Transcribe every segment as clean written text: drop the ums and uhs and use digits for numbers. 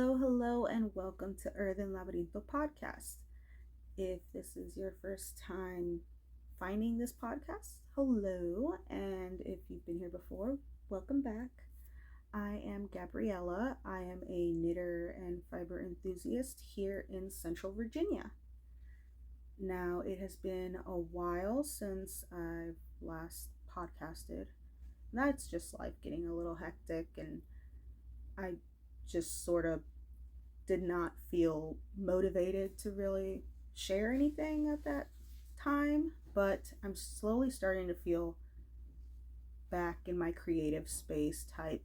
Hello, and welcome to EarthenLaberintoPodcast. If this is your first time finding this podcast, hello, and if you've been here before, welcome back. I am Gabriella. I am a knitter and fiber enthusiast here in Central Virginia. Now, it has been a while since I've last podcasted. That's just life getting a little hectic, and I just sort of did not feel motivated to really share anything at that time, but I'm slowly starting to feel back in my creative space type,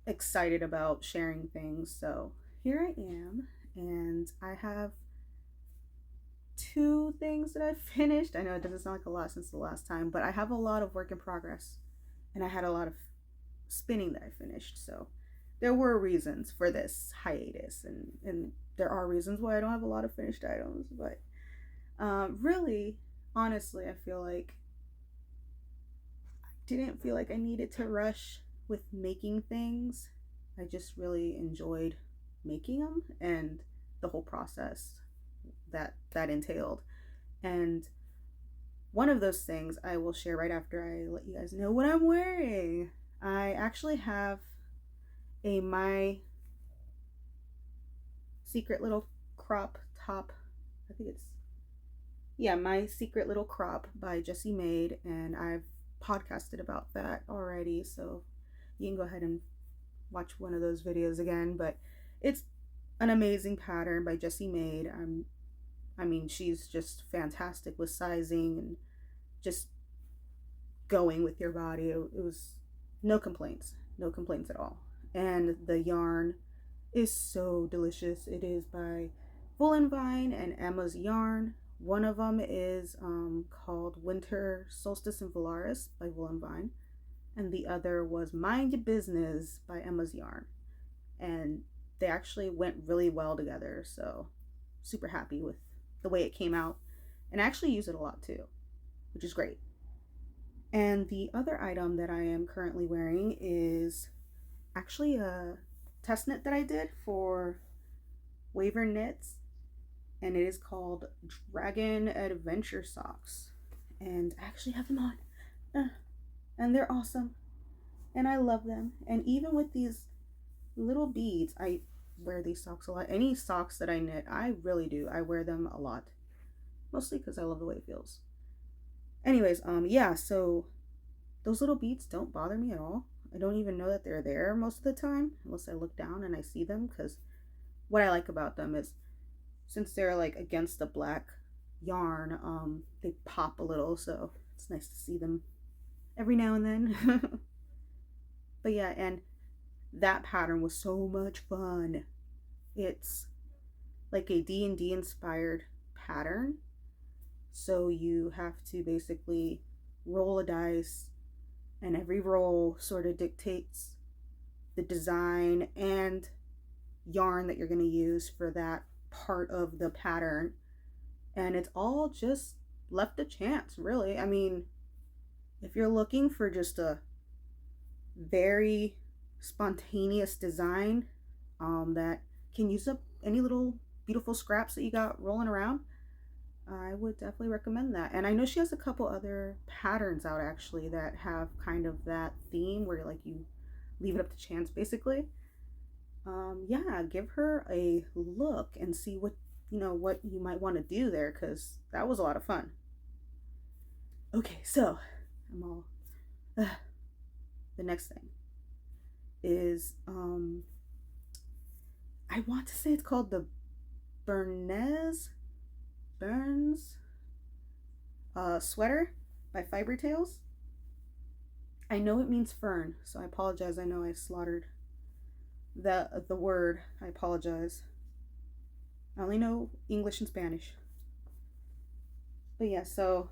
excited about sharing things. So here I am, and I have two things that I've finished. I know it doesn't sound like a lot since the last time, but I have a lot of work in progress, and I had a lot of spinning that I finished. So there were reasons for this hiatus, and there are reasons why I don't have a lot of finished items, but really, honestly, I feel like I didn't feel like I needed to rush with making things. I just really enjoyed making them and the whole process that entailed. And one of those things I will share right after I let you guys know what I'm wearing. I actually have a My Secret Little Crop top. I think it's, yeah, My Secret Little Crop by Jessie Made, and I've podcasted about that already, so you can go ahead and watch one of those videos again. But it's an amazing pattern by Jessie Made. I mean, she's just fantastic with sizing and just going with your body. It was no complaints at all. And the yarn is so delicious. It is by Vine and Emma's Yarn. One of them is called Winter Solstice and Valaris by Vine, and the other was Mind Your Business by Emma's Yarn. And they actually went really well together, so super happy with the way it came out. And I actually use it a lot too, which is great. And the other item that I am currently wearing is actually a test knit that I did for Waver Knits, and it is called Dragon Adventure Socks. And I actually have them on, and they're awesome, and I love them. And even with these little beads, I wear these socks a lot. Any socks that I knit, I really do. I wear them a lot, mostly because I love the way it feels. Anyways, yeah, so those little beads don't bother me at all. I don't even know that they're there most of the time, unless I look down and I see them, because what I like about them is, since they're like against the black yarn, they pop a little, so it's nice to see them every now and then. But yeah, and that pattern was so much fun. It's like a D&D inspired pattern, so you have to basically roll a dice, and every roll sort of dictates the design and yarn that you're going to use for that part of the pattern. And it's all just left to chance, really. I mean, if you're looking for just a very spontaneous design that can use up any little beautiful scraps that you got rolling around, I would definitely recommend that. And I know she has a couple other patterns out actually that have kind of that theme where like you leave it up to chance basically. Yeah, give her a look and see what you might want to do there, because that was a lot of fun. Okay, so I'm all the next thing is I want to say it's called the Burns sweater by Fiber Tales. I know it means fern, so I apologize. I know I slaughtered the word. I apologize. I only know English and Spanish. But yeah, so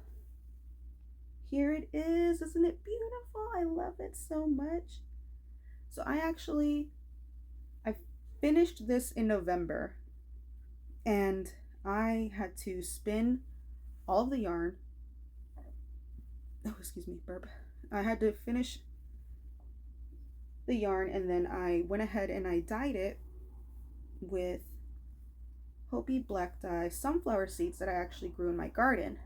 here it is. Isn't it beautiful? I love it so much. So I finished this in November, and I had to spin all of the yarn. Oh, excuse me, burp. I had to finish the yarn, and then I went ahead and I dyed it with Hopi black dye sunflower seeds that I actually grew in my garden.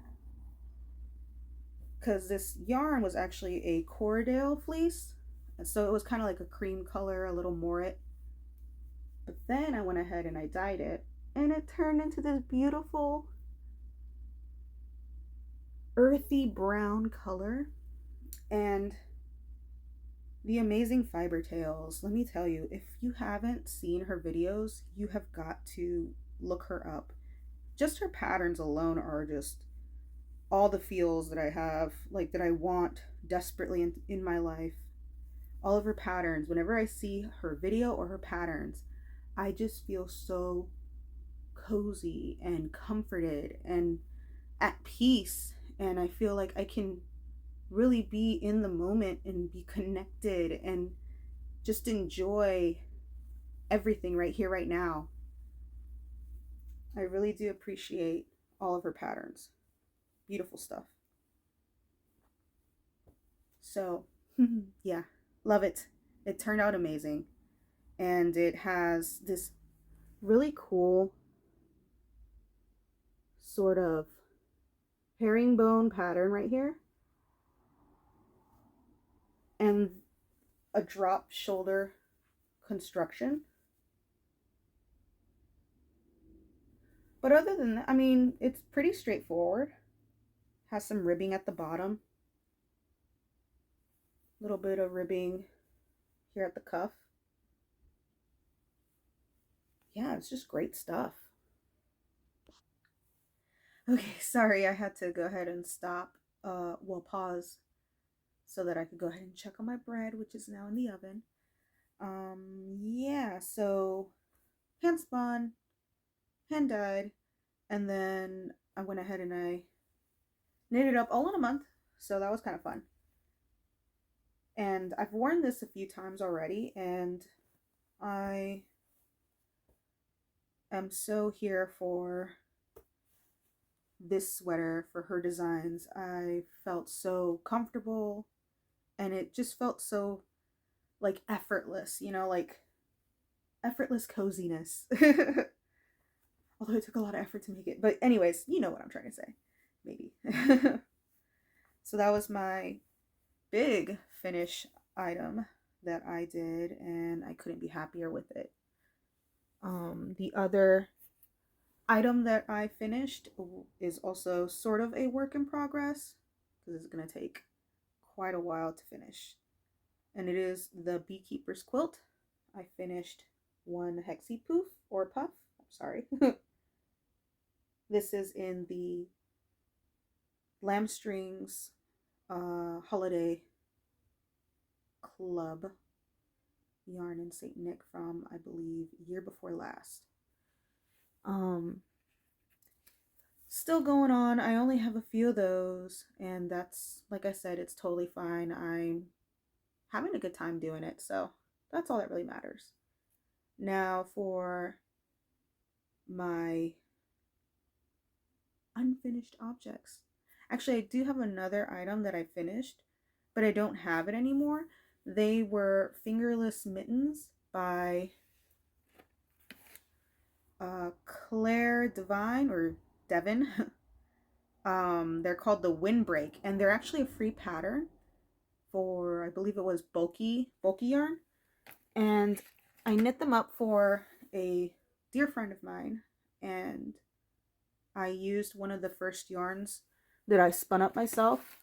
Because this yarn was actually a Corriedale fleece, and so it was kind of like a cream color, a little moret. But then I went ahead and I dyed it, and it turned into this beautiful earthy brown color. And the amazing Fiber Tales, let me tell you, if you haven't seen her videos, you have got to look her up. Just her patterns alone are just all the feels that I have, like that I want desperately in my life. All of her patterns, whenever I see her video or her patterns, I just feel so cozy and comforted and at peace. And I feel like I can really be in the moment and be connected and just enjoy everything right here, right now. I really do appreciate all of her patterns. Beautiful stuff. So, yeah, love it. It turned out amazing. And it has this really cool sort of herringbone pattern right here. And a drop shoulder construction. But other than that, I mean, it's pretty straightforward. Has some ribbing at the bottom. A little bit of ribbing here at the cuff. Yeah, it's just great stuff. Okay, sorry, I had to go ahead and stop, pause, so that I could go ahead and check on my bread, which is now in the oven. Yeah, so hand spun, hand dyed, and then I went ahead and I knitted up all in a month, so that was kind of fun. And I've worn this a few times already, and I am so here for this sweater, for her designs. I felt so comfortable, and it just felt so like effortless, like effortless coziness. Although it took a lot of effort to make it. But anyways, you know what I'm trying to say. Maybe. So that was my big finish item that I did, and I couldn't be happier with it. The other item that I finished is also sort of a work in progress, because it's going to take quite a while to finish. And it is the Beekeeper's Quilt. I finished one hexie poof or puff. I'm sorry. This is in the Lamb Strings Holiday Club yarn in St. Nick from, I believe, year before last. Still going on. I only have a few of those, and that's, like I said, it's totally fine. I'm having a good time doing it, so that's all that really matters. Now for my unfinished objects. Actually, I do have another item that I finished, but I don't have it anymore. They were fingerless mittens by Claire Devine or Devon. They're called the Windbreak, and they're actually a free pattern for, I believe it was bulky yarn. And I knit them up for a dear friend of mine, and I used one of the first yarns that I spun up myself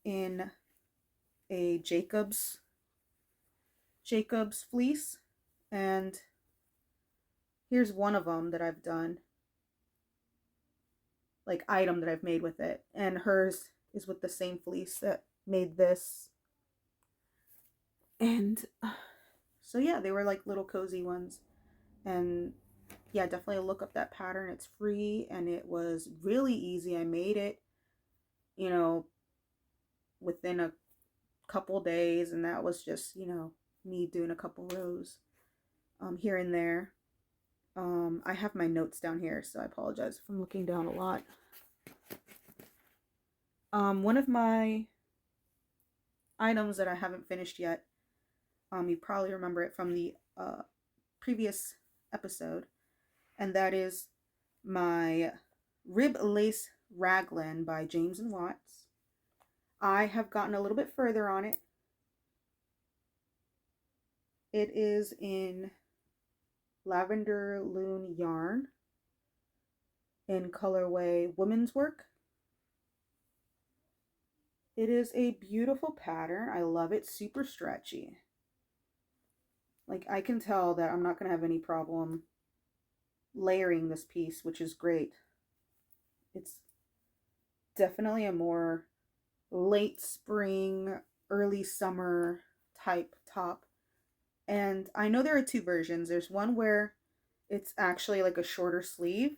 in a Jacob's fleece, and here's one of them that I've done, like item that I've made with it, and hers is with the same fleece that made this. And so yeah, they were like little cozy ones, and yeah, definitely look up that pattern. It's free, and it was really easy. I made it, within a couple days, and that was just, me doing a couple rows here and there. I have my notes down here, so I apologize if I'm looking down a lot. One of my items that I haven't finished yet You probably remember it from the previous episode, and that is my Rib Lace Raglan by James and Watts. I have gotten a little bit further on it. It is in Lavender Loon yarn in colorway Women's Work. It is a beautiful pattern. I love it. Super stretchy. Like, I can tell that I'm not going to have any problem layering this piece, which is great. It's definitely a more late spring, early summer type top. And I know there are two versions. There's one where it's actually like a shorter sleeve,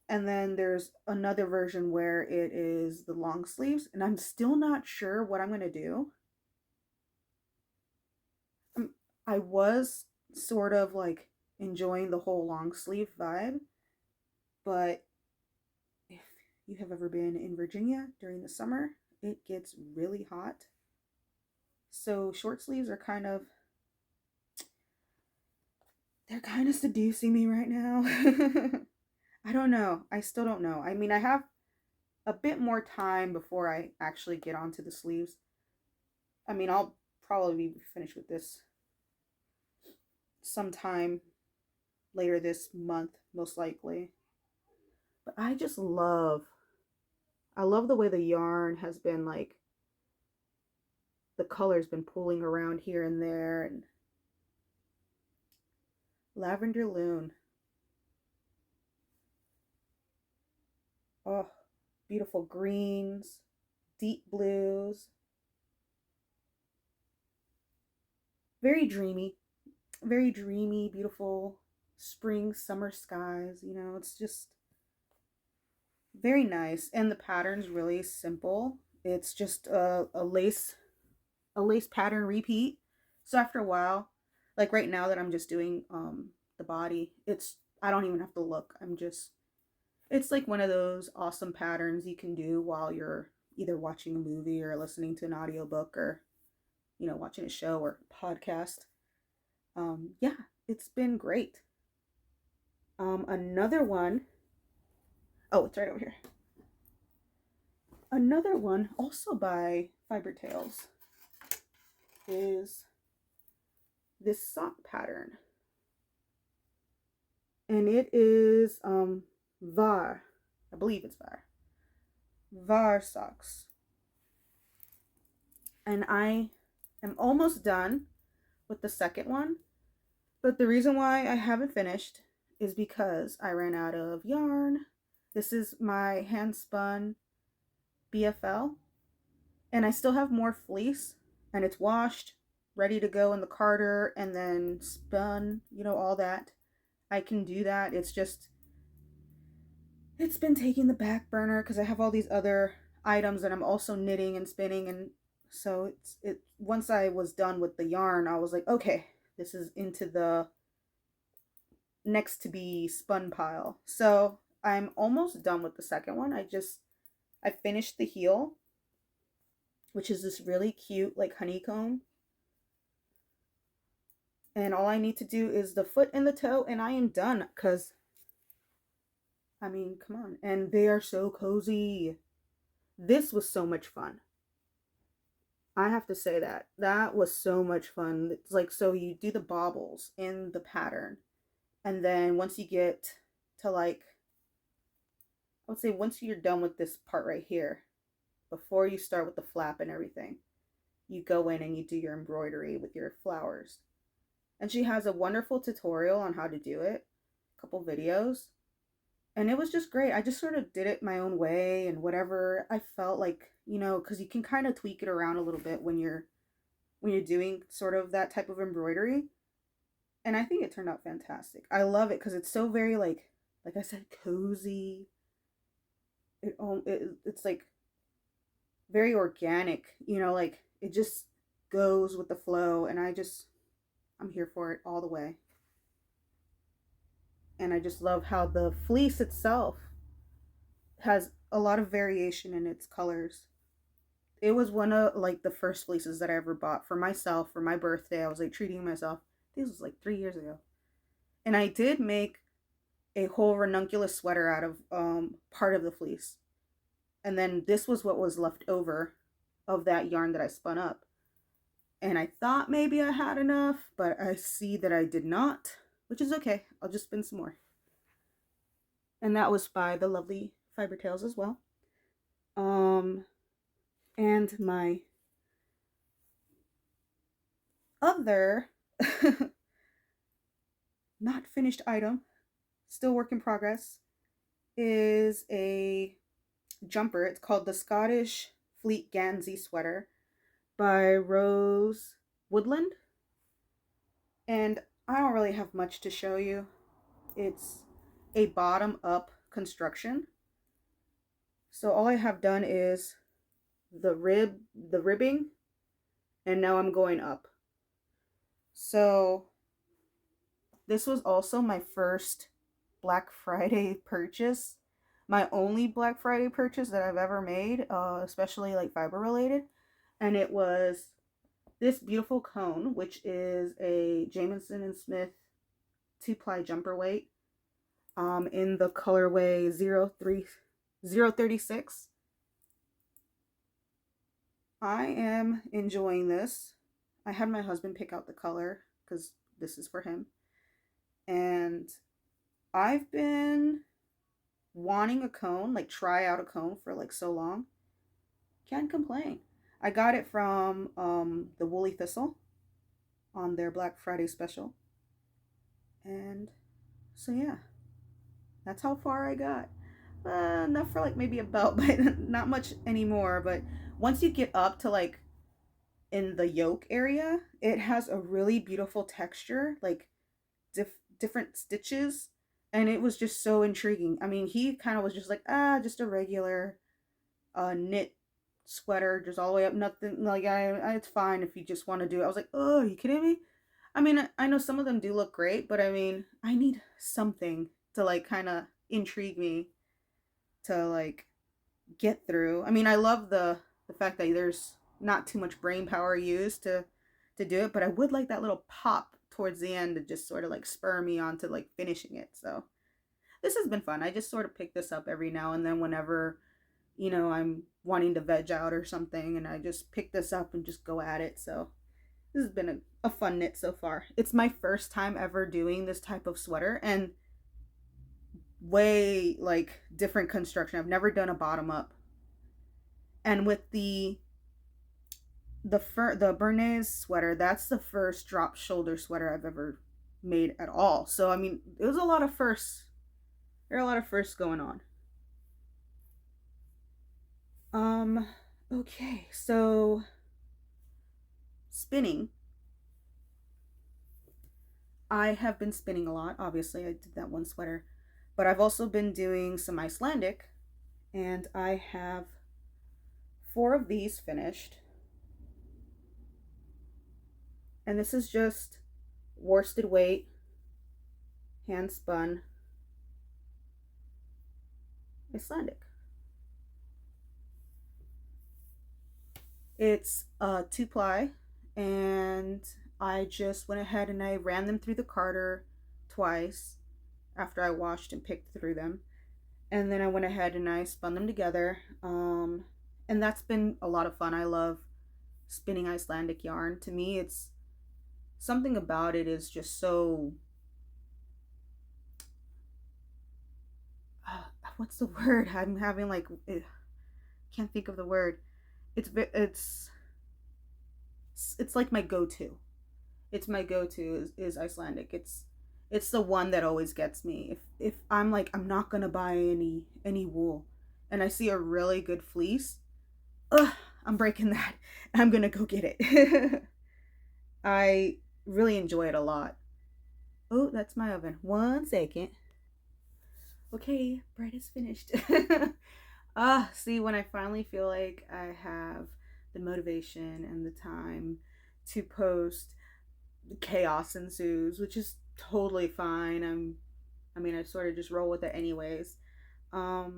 and then there's another version where it is the long sleeves, and I'm still not sure what I'm going to do. I was sort of like enjoying the whole long sleeve vibe, but if you have ever been in Virginia during the summer, it gets really hot. So short sleeves are they're kind of seducing me right now. I don't know. I still don't know. I mean, I have a bit more time before I actually get onto the sleeves. I mean, I'll probably be finished with this sometime later this month, most likely. But I love the way the yarn has been, like, the color's been pulling around here and there. And Lavender Loon. Oh, beautiful greens, deep blues. Very dreamy, beautiful spring, summer skies. You know, it's just very nice. And the pattern's really simple. It's just a lace pattern repeat. So after a while, like right now that I'm just doing the body, I don't even have to look. It's like one of those awesome patterns you can do while you're either watching a movie or listening to an audiobook, or watching a show or podcast. Yeah, it's been great. Another one, oh, it's right over here. Another one, also by Fiber Tales, is this sock pattern. And it is Var. I believe it's Var. Var socks. And I am almost done with the second one. But the reason why I haven't finished is because I ran out of yarn. This is my hand spun BFL. And I still have more fleece. And it's washed, ready to go in the carder, and then spun, all that. I can do that. It's been taking the back burner because I have all these other items that I'm also knitting and spinning. And so once I was done with the yarn, I was like, okay, this is into the next to be spun pile. So I'm almost done with the second one. I finished the heel, which is this really cute, like, honeycomb. And all I need to do is the foot and the toe, and I am done. Because, I mean, come on. And they are so cozy. This was so much fun. I have to say that. That was so much fun. It's like, so you do the bobbles in the pattern. And then once you get to, like, I would say once you're done with this part right here, before you start with the flap and everything, you go in and you do your embroidery with your flowers. And she has a wonderful tutorial on how to do it, a couple videos. And it was just great. I just sort of did it my own way, and whatever I felt like, because you can kind of tweak it around a little bit when you're doing sort of that type of embroidery. And I think it turned out fantastic. I love it because it's so very, like I said, cozy. It's like very organic, like it just goes with the flow, and I'm here for it all the way. And I just love how the fleece itself has a lot of variation in its colors. it was one of like the first fleeces that I ever bought for myself for my birthday. I was like treating myself. This was like 3 years ago. And I did make a whole ranunculus sweater out of part of the fleece. And then this was what was left over of that yarn that I spun up. And I thought maybe I had enough, but I see that I did not, which is okay. I'll just spin some more. And that was by the lovely Fiber Tales as well. And my other not finished item, still work in progress, is a jumper. It's called the Scottish Fleet Gansey Sweater by Rose Woodland. And I don't really have much to show you. It's a bottom up construction. So all I have done is the ribbing, and now I'm going up. So this was also my first Black Friday purchase, my only Black Friday purchase that I've ever made, especially like fiber related. And it was this beautiful cone, which is a Jamieson and Smith 2-ply jumper weight, in the colorway 036. I am enjoying this. I had my husband pick out the color because this is for him. And I've been wanting a cone, like try out a cone for like so long. Can't complain. I got it from the Woolly Thistle on their Black Friday special. And so yeah, that's how far I got. Enough for like maybe a belt, but not much anymore. But once you get up to like in the yoke area, it has a really beautiful texture, like different stitches, and it was just so intriguing. I mean, he kind of was just like, just a regular knit sweater, just all the way up, nothing like it's fine if you just want to do it. I was like, oh, are you kidding me? I mean, I know some of them do look great, but I mean, I need something to like kind of intrigue me to like get through. I mean, I love the fact that there's not too much brain power used to do it, but I would like that little pop towards the end to just sort of like spur me on to like finishing it. So this has been fun. I just sort of pick this up every now and then whenever, I'm wanting to veg out or something, and I just pick this up and just go at it. So this has been a fun knit so far. It's my first time ever doing this type of sweater, and way like different construction. I've never done a bottom up. And with the Bernays sweater, that's the first drop shoulder sweater I've ever made at all. So I mean, it was a lot of firsts. There are a lot of firsts going on. Okay, so spinning. I have been spinning a lot. Obviously, I did that one sweater, but I've also been doing some Icelandic, and I have 4 of these finished. And this is just worsted weight, hand spun Icelandic. It's a 2-ply, and I just went ahead and I ran them through the carder twice after I washed and picked through them. And then I went ahead and I spun them together. And that's been a lot of fun. I love spinning Icelandic yarn. To me, it's something about it is just so, what's the word? I'm having like, can't think of the word. It's like my go-to. It's my go-to is Icelandic. It's the one that always gets me. If I'm like, I'm not gonna buy any wool, and I see a really good fleece, I'm breaking that. I'm gonna go get it. I really enjoy it a lot. Oh, that's my oven. 1 second. Okay, bread is finished. See, when I finally feel like I have the motivation and the time to post, chaos ensues, which is totally fine. I sort of just roll with it anyways. The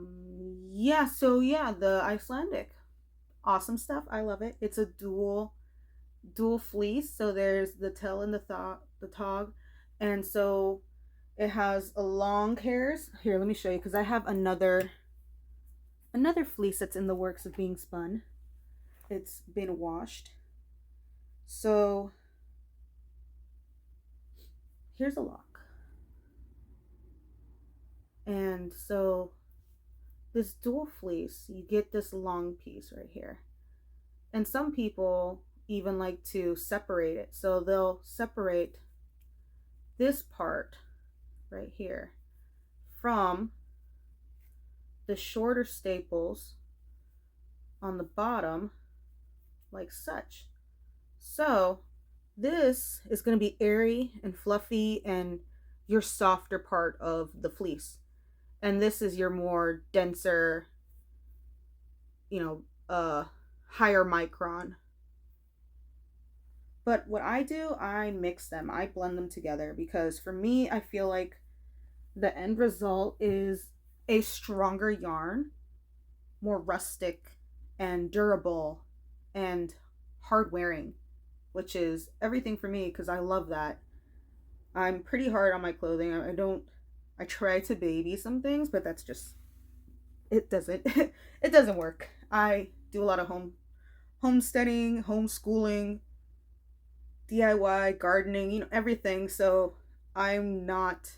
Icelandic. Awesome stuff. I love it. It's a dual fleece, so there's the tail and the tog, and so it has a long hairs. Here, let me show you, because I have another fleece that's in the works of being spun. It's been washed. So here's a lock. And so this dual fleece, you get this long piece right here. And some people even like to separate it. So they'll separate this part right here from the shorter staples on the bottom, like such. So this is going to be airy and fluffy and your softer part of the fleece. And this is your more denser, higher micron. But what I do, I mix them. I blend them together, because for me, I feel like the end result is a stronger yarn, more rustic and durable and hard wearing, which is everything for me, because I love that. I'm pretty hard on my clothing. I try to baby some things, but that's just, it doesn't it doesn't work. I do a lot of homesteading, homeschooling, DIY, gardening, everything. So I'm not,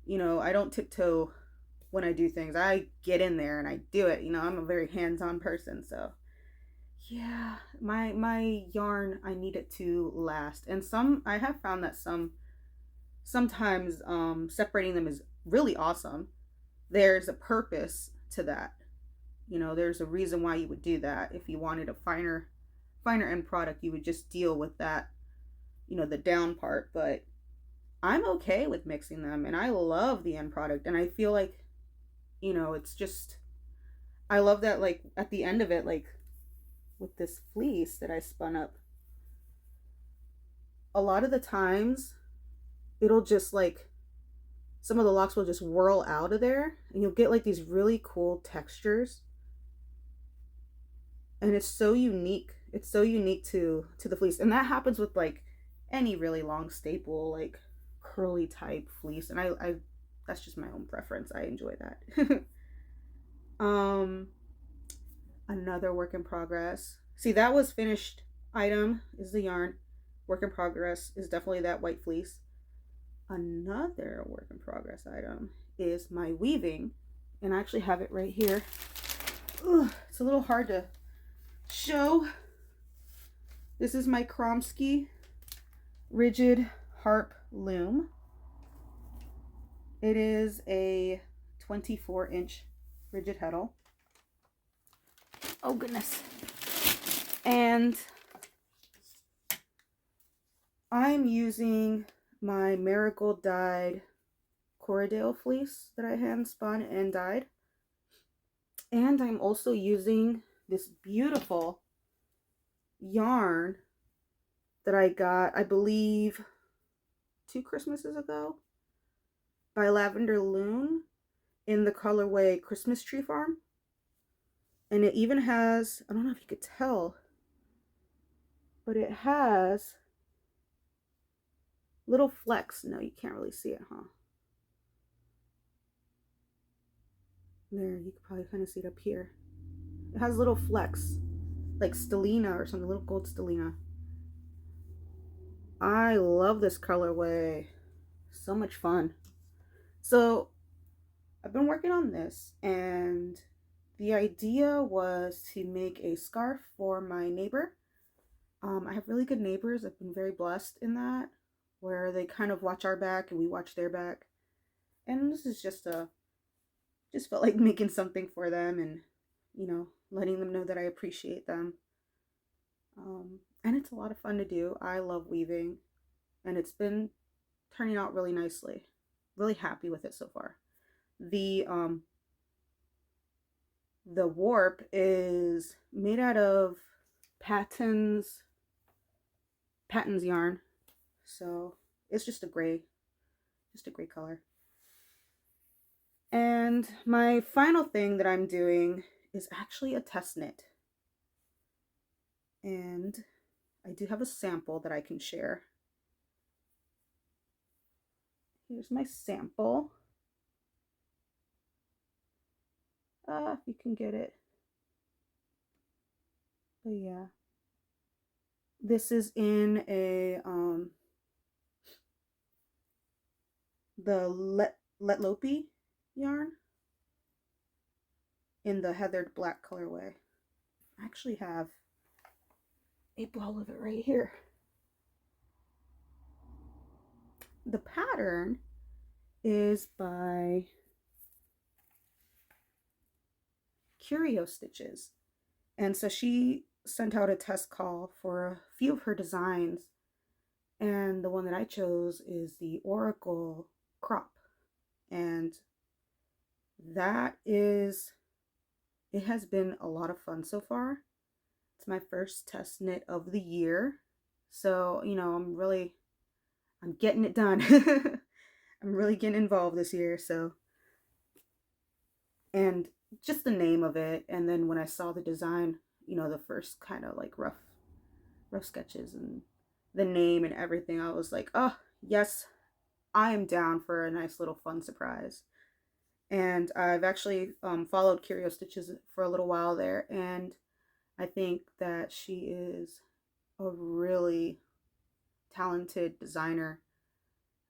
I don't tiptoe when I do things. I get in there and I do it. I'm a very hands-on person. So yeah, my yarn, I need it to last. And I have found that sometimes separating them is really awesome. There's a purpose to that. There's a reason why you would do that. If you wanted a finer end product, you would just deal with that, the down part. But I'm okay with mixing them, and I love the end product. And I feel like, it's just, I love that, like, at the end of it, like with this fleece that I spun up, a lot of the times it'll just, like, some of the locks will just whirl out of there, and you'll get like these really cool textures. And it's so unique. It's so unique to the fleece. And that happens with like any really long staple, like curly type fleece. And I that's just my own preference. I enjoy that. Another work in progress. See, that was finished item is the yarn. Work in progress is definitely that white fleece. Another work in progress item is my weaving, and I actually have it right here. Ugh, it's a little hard to show. This is my Kromsky rigid harp loom. It is a 24-inch rigid heddle. Oh goodness. And I'm using my marigold dyed Corriedale fleece that I hand spun and dyed. And I'm also using this beautiful yarn that I got, I believe, 2 Christmases ago by Lavender Loom in the colorway Christmas Tree Farm. And it even has, I don't know if you could tell, but it has little flecks. No, you can't really see it, huh? There, you can probably kind of see it up here. It has little flecks, like stellina or something, little gold stellina. I love this colorway. So much fun. So I've been working on this, and the idea was to make a scarf for my neighbor. I have really good neighbors. I've been very blessed in that, where they kind of watch our back and we watch their back. And this is just felt like making something for them, and letting them know that I appreciate them. And it's a lot of fun to do. I love weaving, and it's been turning out really nicely. Really happy with it so far. The warp is made out of Patton's yarn. So it's just a gray color. And my final thing that I'm doing is actually a test knit. And I do have a sample that I can share. Here's my sample. If you can get it. But yeah. This is in a the Letlopi yarn in the heathered black colorway. I actually have a ball of it right here. The pattern is by Curio Stitches. And so she sent out a test call for a few of her designs. And the one that I chose is the Oracle crop. And it has been a lot of fun so far. It's my first test knit of the year. So, I'm getting it done. I'm really getting involved this year. So, and just the name of it. And then when I saw the design, the first kind of like rough sketches and the name and everything, I was like, oh, yes, I am down for a nice little fun surprise. And I've actually followed Curio Stitches for a little while there, and I think that she is a really talented designer.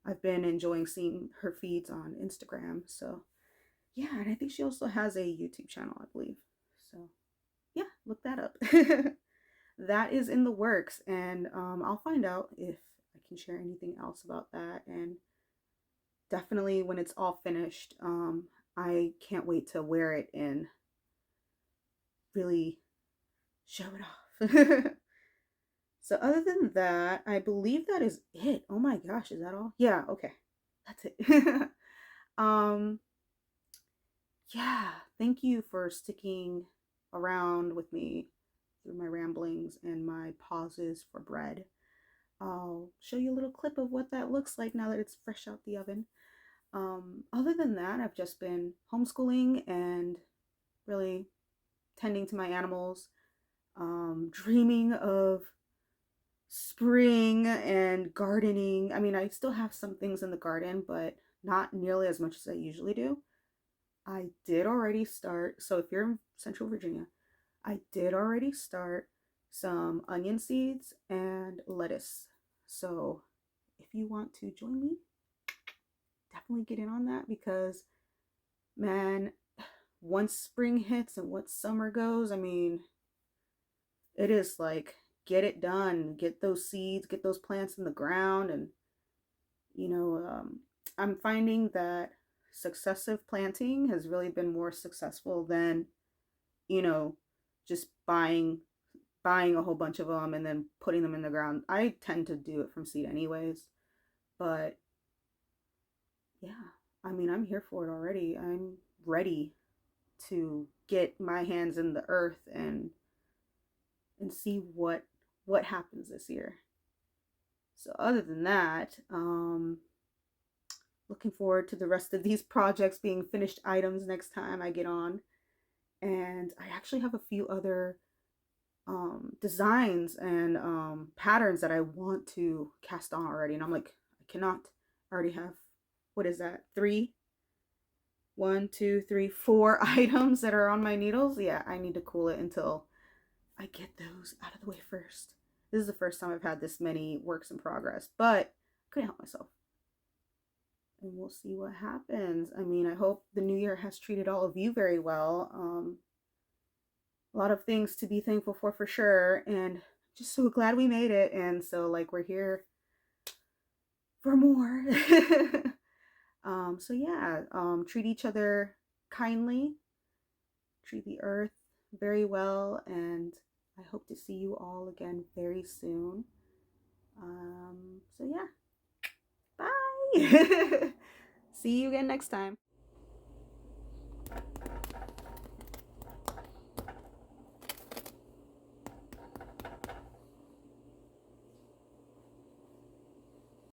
I've been enjoying seeing her feeds on Instagram. So yeah, and I think she also has a YouTube channel, I believe. So yeah, look that up. That is in the works, and I'll find out if I can share anything else about that. And definitely when it's all finished, I can't wait to wear it and really show it off. So other than that, I believe that is it. Oh my gosh, is that all? Yeah, okay. That's it. um yeah, thank you for sticking around with me through my ramblings and my pauses for bread. I'll show you a little clip of what that looks like now that it's fresh out the oven. Other than that, I've just been homeschooling and really tending to my animals, dreaming of spring and gardening. I mean, I still have some things in the garden, but not nearly as much as I usually do. I did already start, so if you're in Central Virginia, I did already start some onion seeds and lettuce. So if you want to join me, definitely get in on that because, man, once spring hits and once summer goes, I mean, it is like get it done, get those seeds, get those plants in the ground. And I'm finding that successive planting has really been more successful than you know just buying a whole bunch of them and then putting them in the ground. I tend to do it from seed anyways, but yeah, I mean, I'm here for it already. I'm ready to get my hands in the earth and see what happens this year. So other than that, looking forward to the rest of these projects being finished items next time I get on. And I actually have a few other designs and patterns that I want to cast on already. And I'm like, I cannot. I already have, what is that? 4 items that are on my needles. Yeah, I need to cool it until I get those out of the way first. This is the first time I've had this many works in progress, but I couldn't help myself. And we'll see what happens. I mean, I hope the new year has treated all of you very well. A lot of things to be thankful for sure. And just so glad we made it. And so, like, we're here for more. So yeah, treat each other kindly, treat the earth very well, and I hope to see you all again very soon. So yeah, bye. See you again next time.